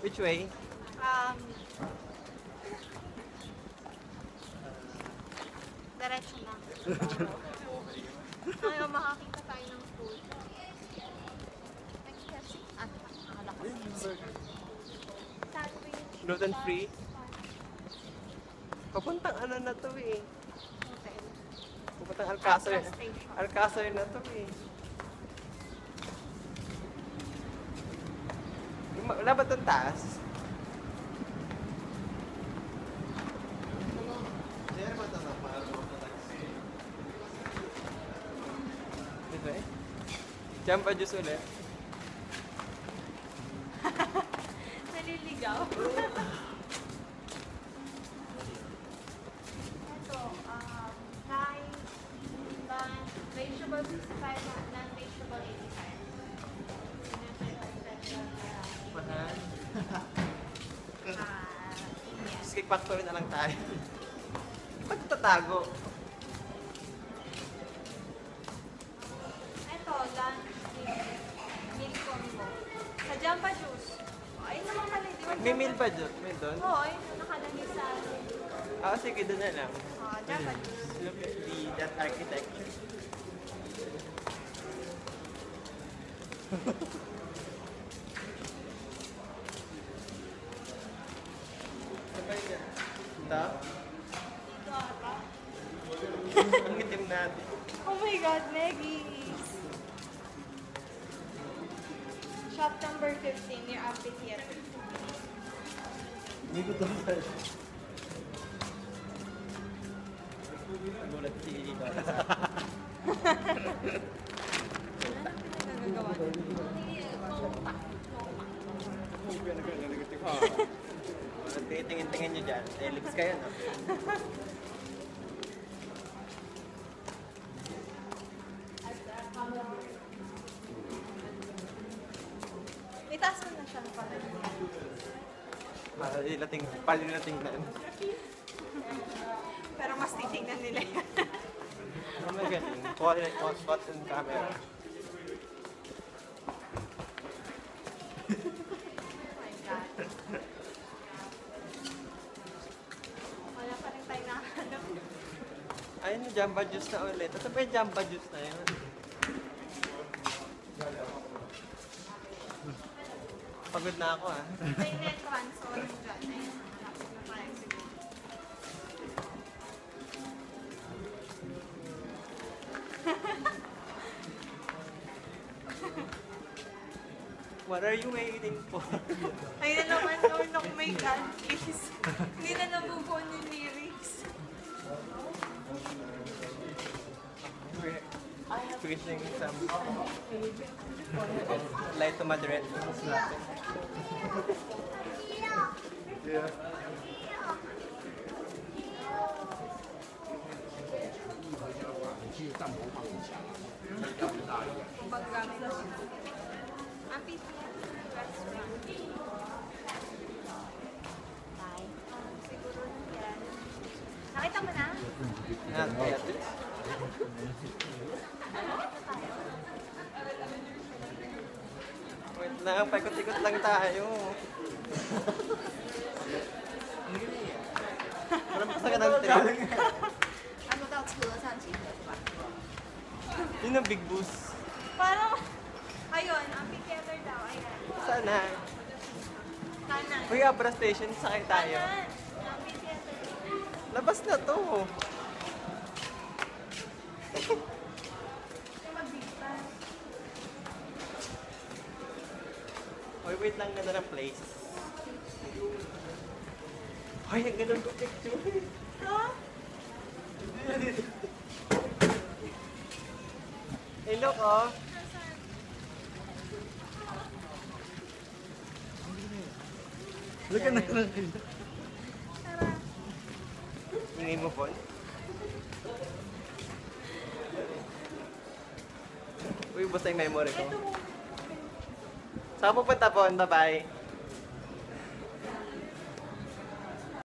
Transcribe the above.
Which way? Diretso na. Ngayon makakita tayo ng food. Gluten free? Papuntang ano na to eh. Papuntang Alcázar. Alcázar na to eh. Wala ba itong taas? Dito eh? Jamba juice ulit. Naliligaw. Ito, vegetable 65, non-vegetable 85. Mahal. Cheesecake Factory na lang tayo. Ba't tatago? Ito, lunch meal combo. Sa Jamba Juice. Ay, naman pala. May meal ba dyan? May doon? Oo, ay, nakalagay sa... Sige, doon na lang. Jamba Juice. Look at that architecture. Ito? Ang itim natin. Oh my God, Maggie's. Shop number 15 near Amphitheater. Hindi ko ito sir. Gulat si Ika. Tingin-tingin nyo dyan. Elips kayo, no? Itaas mo na siya para. Palilating na. Pero mas titingnan nila yan. Ano may galing? Quality spot in camera. Wala pa rin tayo nakahanap. Ayun, Jamba Juice na ulit. Ito pa yung Jamba Juice na yun. Pagod na ako ah. Ito yung entrance o yung dyan. Ayun, malapit na tayo siguro. What are you waiting for? Ayun na naman, Lord, oh my God, please. Hindi na nabubuon yung lyrics. We're finishing some light to moderate. Yeah. Amphitheater restaurant. Siguro yan. Nakita mo na? Wait lang, paikot-ikot lang tayo. Parang pasaka ng train. Ano daw, siguro saan siya? Yun ang big boost. Parang, ayun, amphitheater daw, ayan. Sana. Kanan. Uy, Abra Station, sakay tayo. Kanan. Amphitheater. Labas na to. Magbigtan. Uy, wait lang, ganda ng place. Uy, ang ganda ng picture. Ha? Hey, look, oh. Look at that. Tara. Ingay mo, Paul. Uy, basta yung memory ko. Ito mo. Saan pupunta, Paul? Bye-bye.